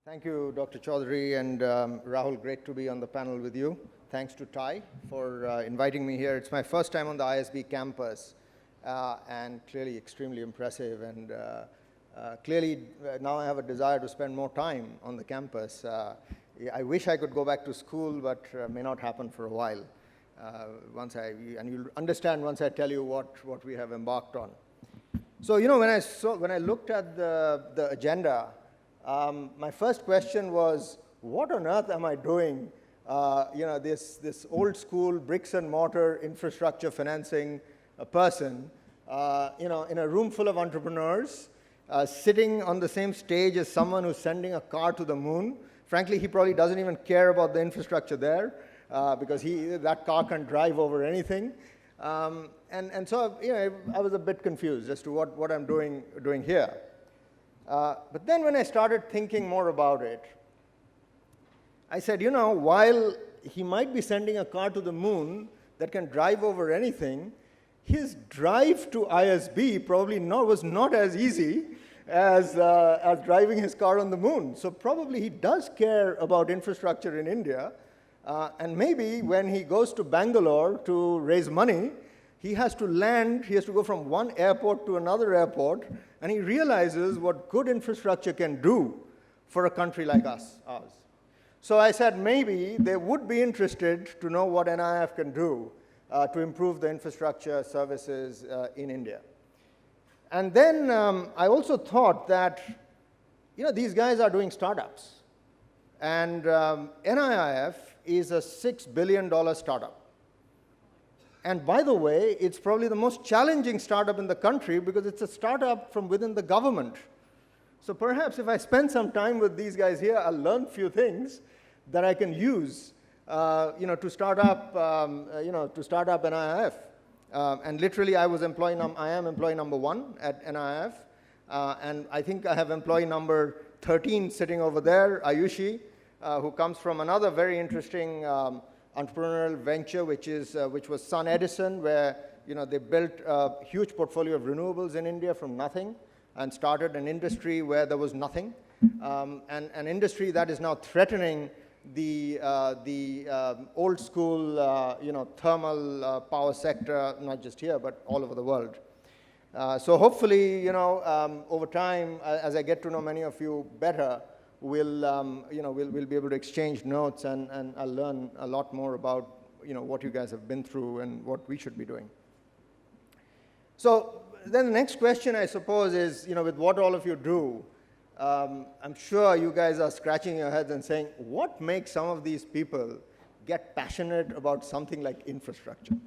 Thank you, Dr. Chaudhary, and Rahul, great to be on the panel with you. Thanks to TiE for inviting me here. It's my first time on the ISB campus, and clearly extremely impressive. And clearly, now I have a desire to spend more time on the campus. I wish I could go back to school, but may not happen for a while. And you'll understand once I tell you what we have embarked on. So, you know, when I looked at the agenda, my first question was, what on earth am I doing? This old school bricks and mortar infrastructure financing person, in a room full of entrepreneurs, sitting on the same stage as someone who's sending a car to the moon. Frankly, he probably doesn't even care about the infrastructure there because that car can drive over anything. And so, I was a bit confused as to what I'm doing here. But then when I started thinking more about it, I said, while he might be sending a car to the moon that can drive over anything, his drive to ISB probably was not as easy as driving his car on the moon. So probably he does care about infrastructure in India. And maybe when he goes to Bangalore to raise money, he has to go from one airport to another airport, and he realizes what good infrastructure can do for a country like ours. So I said maybe they would be interested to know what NIIF can do to improve the infrastructure services in India. And then I also thought that, these guys are doing startups. And NIIF is a $6 billion startup. And by the way, it's probably the most challenging startup in the country because it's a startup from within the government. So perhaps if I spend some time with these guys here, I'll learn a few things that I can use, to start up NIIF. And literally, I am employee number 1 at NIIF, and I think I have employee number 13 sitting over there, Ayushi, who comes from another very interesting entrepreneurial venture, which was Sun Edison, where they built a huge portfolio of renewables in India from nothing and started an industry where there was nothing, and an industry that is now threatening the old school thermal power sector, not just here but all over the world. So hopefully, over time, as I get to know many of you better, we'll be able to exchange notes, and I'll learn a lot more about what you guys have been through and what we should be doing. So then the next question, I suppose, is with what all of you do, I'm sure you guys are scratching your heads and saying, what makes some of these people get passionate about something like infrastructure?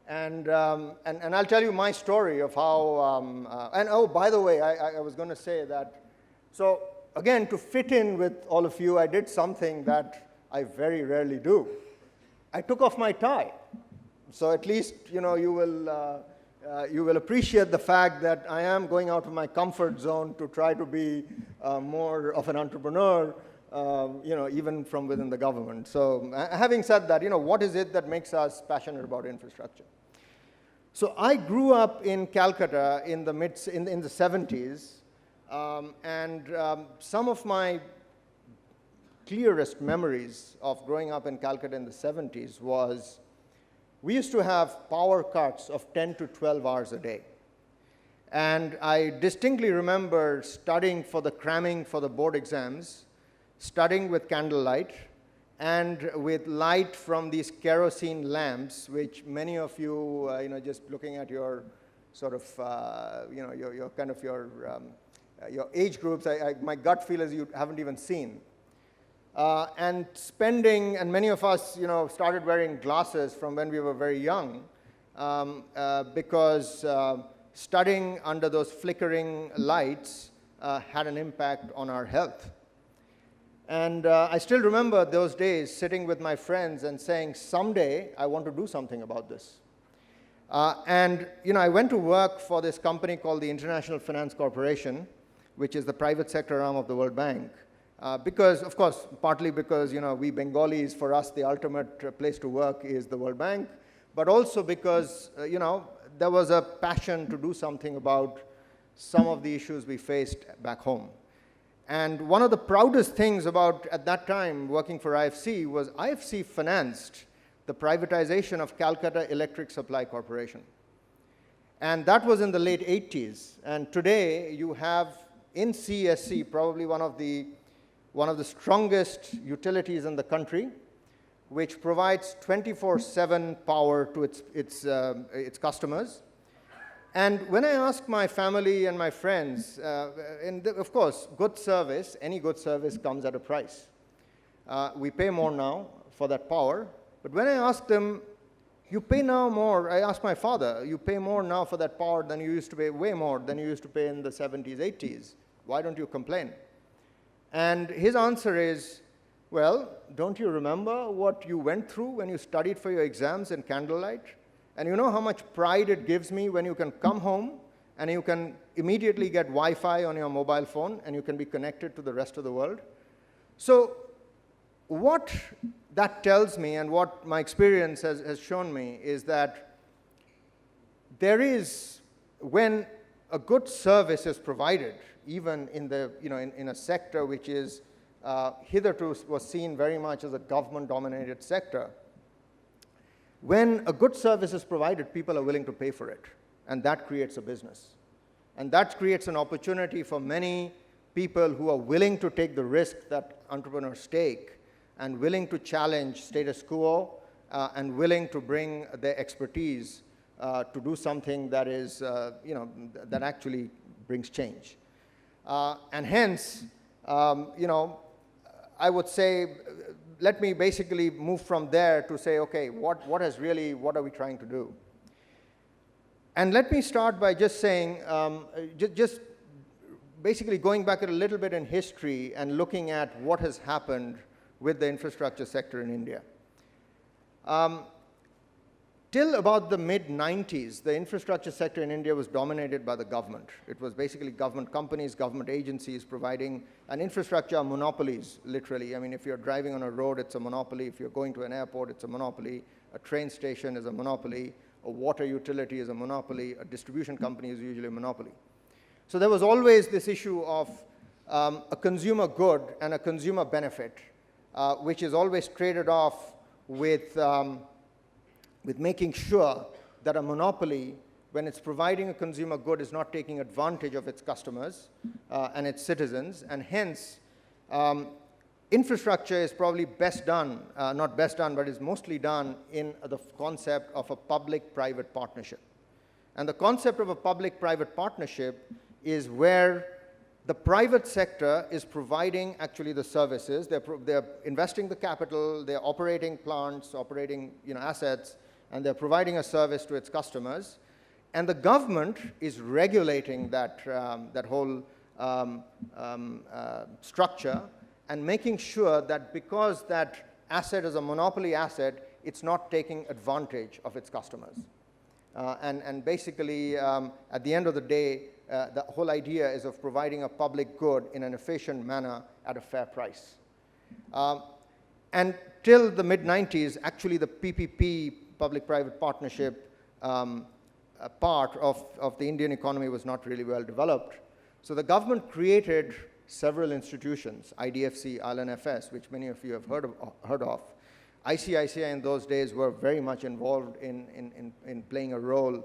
And I'll tell you my story of how, and oh, by the way, I was going to say that, so again, to fit in with all of you, I did something that I very rarely do. I took off my tie. So at least, you will appreciate the fact that I am going out of my comfort zone to try to be more of an entrepreneur, even from within the government. So having said that, what is it that makes us passionate about infrastructure? So I grew up in Calcutta in the 70s. Some of my clearest memories of growing up in Calcutta in the 70s was we used to have power cuts of 10 to 12 hours a day. And I distinctly remember cramming for the board exams, studying with candlelight, and with light from these kerosene lamps, which many of you, just looking at your sort of, your age groups, my gut feel is you haven't even seen. And many of us, started wearing glasses from when we were very young because studying under those flickering lights had an impact on our health. And I still remember those days sitting with my friends and saying, someday I want to do something about this. I went to work for this company called the International Finance Corporation, which is the private sector arm of the World Bank. Because, of course, partly because, we Bengalis, for us, the ultimate place to work is the World Bank, but also because, there was a passion to do something about some of the issues we faced back home. And one of the proudest things about, at that time, working for IFC was IFC financed the privatization of Calcutta Electric Supply Corporation. And that was in the late 80s. And today, you have in CESC probably one of the strongest utilities in the country, which provides 24/7 power to its customers. And when I ask my family and my friends, and of course, good service, any good service comes at a price. We pay more now for that power, but when I ask them, you pay now more, I ask my father, you pay more now for that power than you used to pay, way more than you used to pay in the 70s, 80s. Why don't you complain? And his answer is, well, don't you remember what you went through when you studied for your exams in candlelight? And you know how much pride it gives me when you can come home and you can immediately get Wi-Fi on your mobile phone and you can be connected to the rest of the world. So what that tells me and what my experience has shown me is that there is, when a good service is provided, even in the, in a sector which is hitherto was seen very much as a government-dominated sector, when a good service is provided, people are willing to pay for it, and that creates a business. And that creates an opportunity for many people who are willing to take the risk that entrepreneurs take and willing to challenge status quo and willing to bring their expertise to do something that is, that actually brings change. And hence, I would say, let me basically move from there to say, okay, what are we trying to do? And let me start by just saying, just basically going back a little bit in history and looking at what has happened with the infrastructure sector in India. Till about the mid-90s, the infrastructure sector in India was dominated by the government. It was basically government companies, government agencies providing an infrastructure monopolies, literally. I mean, if you're driving on a road, it's a monopoly. If you're going to an airport, it's a monopoly. A train station is a monopoly. A water utility is a monopoly. A distribution company is usually a monopoly. So there was always this issue of a consumer good and a consumer benefit, which is always traded off with making sure that a monopoly, when it's providing a consumer good, is not taking advantage of its customers and its citizens. And hence, infrastructure is probably best done, not best done, but is mostly done in the concept of a public-private partnership. And the concept of a public-private partnership is where the private sector is providing actually the services. They're investing the capital, they're operating plants, operating assets, and they're providing a service to its customers. And the government is regulating that whole structure and making sure that because that asset is a monopoly asset, it's not taking advantage of its customers. And basically, at the end of the day, the whole idea is of providing a public good in an efficient manner at a fair price. And till the mid-90s, actually the PPP, public-private partnership, part of the Indian economy was not really well developed. So the government created several institutions, IDFC, ILNFS, which many of you have heard of. ICICI in those days were very much involved in playing a role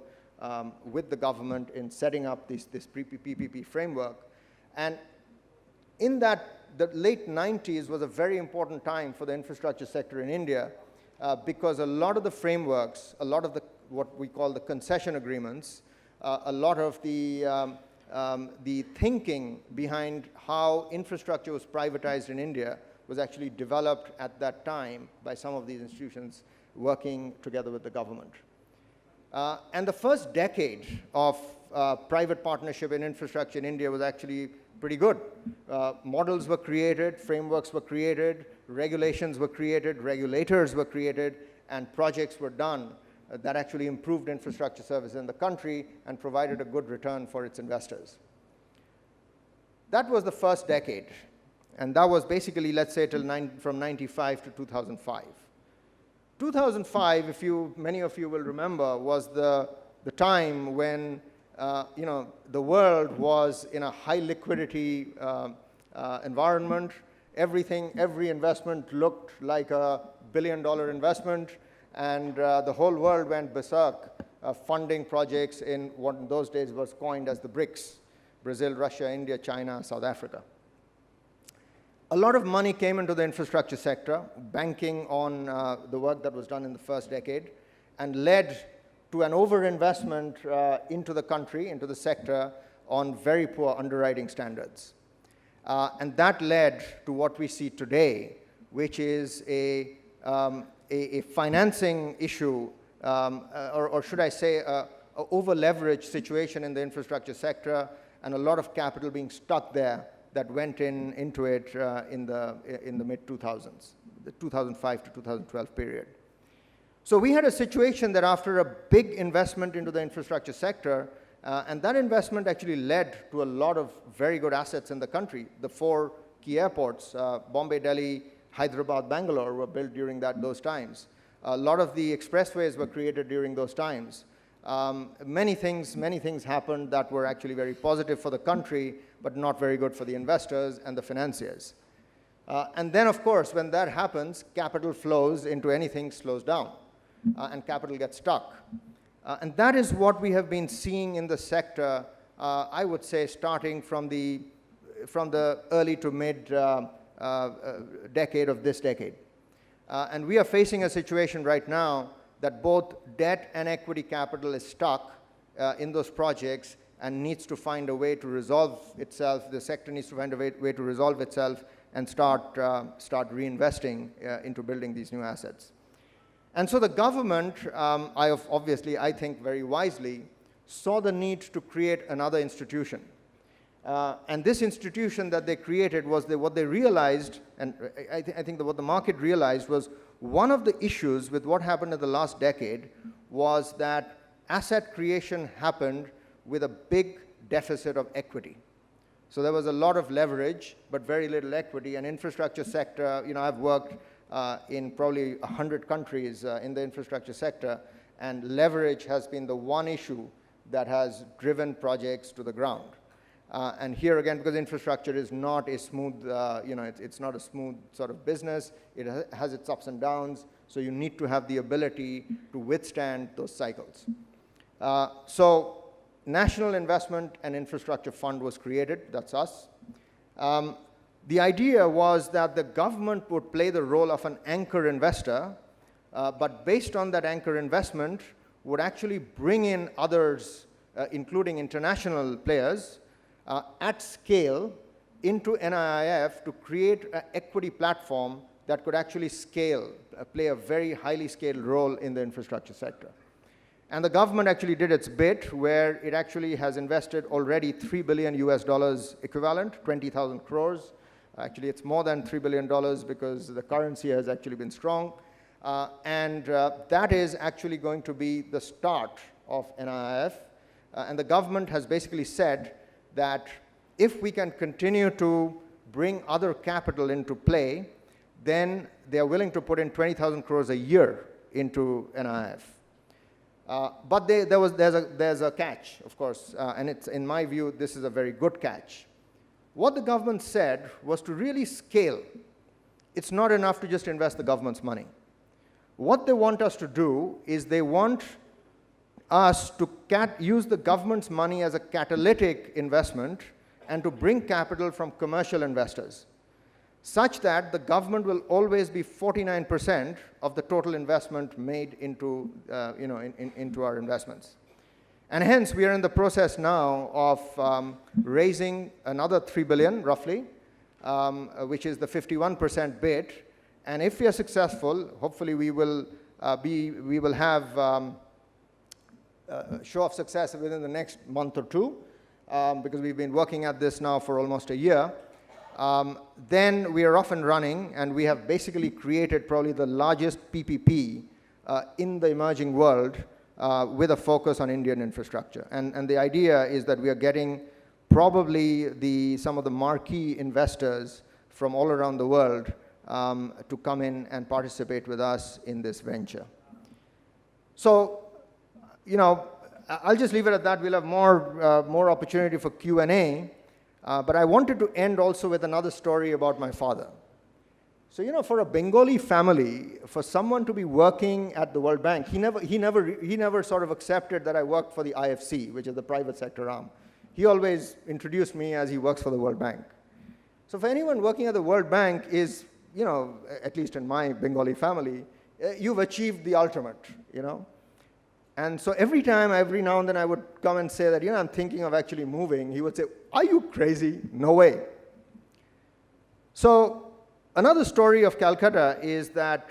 with the government in setting up this PPP framework. And in that, the late 90s was a very important time for the infrastructure sector in India because a lot of the frameworks, a lot of what we call the concession agreements, a lot of the thinking behind how infrastructure was privatized in India was actually developed at that time by some of these institutions working together with the government. And the first decade of private partnership in infrastructure in India was actually pretty good. Models were created, frameworks were created, regulations were created, regulators were created, and projects were done that actually improved infrastructure service in the country and provided a good return for its investors. That was the first decade. And that was basically, let's say, from 95 to 2005. 2005, many of you will remember, was the time when the world was in a high liquidity environment. Every investment looked like a billion-dollar investment, and the whole world went berserk funding projects in what in those days was coined as the BRICS: Brazil, Russia, India, China, South Africa. A lot of money came into the infrastructure sector, banking on the work that was done in the first decade, and led to an overinvestment into the country, into the sector, on very poor underwriting standards. And that led to what we see today, which is a financing issue, or should I say, an over-leveraged situation in the infrastructure sector, and a lot of capital being stuck there that went into it in the mid-2000s, the 2005 to 2012 period. So we had a situation that after a big investment into the infrastructure sector, and that investment actually led to a lot of very good assets in the country. The 4 key airports, Bombay, Delhi, Hyderabad, Bangalore, were built during those times. A lot of the expressways were created during those times. Many things happened that were actually very positive for the country, but not very good for the investors and the financiers. And then, of course, when that happens, capital flows into anything slows down, and capital gets stuck. And that is what we have been seeing in the sector, I would say, starting from the early to mid decade of this decade. And we are facing a situation right now that both debt and equity capital is stuck in those projects and needs to find a way to resolve itself. The sector needs to find a way to resolve itself and start reinvesting into building these new assets. And so the government, obviously, I think very wisely, saw the need to create another institution. And this institution that they created was what they realized, and I think that what the market realized was one of the issues with what happened in the last decade was that asset creation happened with a big deficit of equity. So there was a lot of leverage, but very little equity. And infrastructure sector, I've worked in probably 100 countries in the infrastructure sector, and leverage has been the one issue that has driven projects to the ground. And here again, because infrastructure is not a smooth, it's not a smooth sort of business. It has its ups and downs, so you need to have the ability to withstand those cycles. So National Investment and Infrastructure Fund was created. That's us. The idea was that the government would play the role of an anchor investor, but based on that anchor investment, would actually bring in others, including international players, at scale into NIIF to create an equity platform that could actually scale, play a very highly scaled role in the infrastructure sector. And the government actually did its bit, where it actually has invested already $3 billion equivalent, 20,000 crores. Actually, it's more than $3 billion because the currency has actually been strong. And that is actually going to be the start of NIIF. And the government has basically said that if we can continue to bring other capital into play, then they are willing to put in 20,000 crores a year into NIIF. But there's a catch, of course, and it's, in my view, this is a very good catch. What the government said was to really scale. It's not enough to just invest the government's money. What they want us to do is they want us to use the government's money as a catalytic investment and to bring capital from commercial investors, such that the government will always be 49% of the total investment made into, into our investments. And hence, we are in the process now of raising another $3 billion, roughly, which is the 51% bid. And if we are successful, hopefully we will have a show of success within the next month or two, because we've been working at this now for almost a year. Then we are off and running, and we have basically created probably the largest PPP in the emerging world with a focus on Indian infrastructure. And the idea is that we are getting probably some of the marquee investors from all around the world to come in and participate with us in this venture. So, I'll just leave it at that. We'll have more opportunity for Q&A. But I wanted to end also with another story about my father. So, you know, for a Bengali family, for someone to be working at the World Bank, he never sort of accepted that I worked for the IFC, which is the private sector arm. He always introduced me as he works for the World Bank. So for anyone working at the World Bank is, you know, at least in my Bengali family, you've achieved the ultimate, you know. And so every now and then I would come and say that, you know, I'm thinking of actually moving. He would say, are you crazy? No way. So another story of Calcutta is that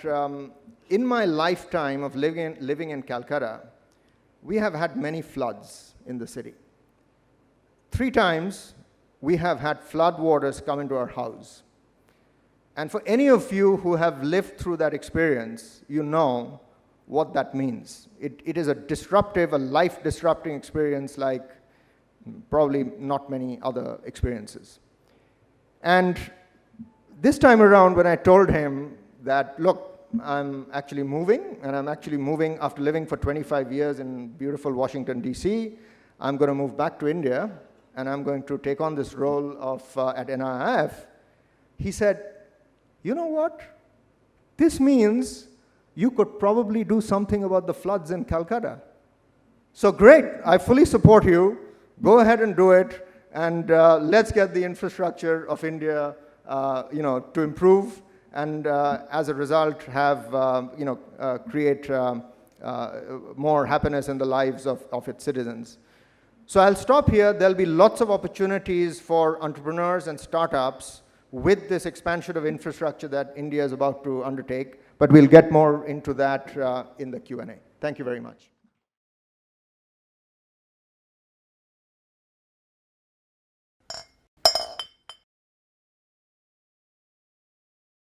in my lifetime of living in Calcutta, we have had many floods in the city. 3 times we have had flood waters come into our house. And for any of you who have lived through that experience, you know what that means. It is a life-disrupting experience like probably not many other experiences. And this time around, when I told him that, look, I'm actually moving, and I'm actually moving after living for 25 years in beautiful Washington, D.C., I'm going to move back to India, and I'm going to take on this role of at NIIF, he said, you know what? This means you could probably do something about the floods in Calcutta. So great, I fully support you. Go ahead and do it, and let's get the infrastructure of India you know, to improve, and as a result have, you know, create more happiness in the lives of its citizens. So I'll stop here. There'll be lots of opportunities for entrepreneurs and startups with this expansion of infrastructure that India is about to undertake, but we'll get more into that in the Q&A. Thank you very much.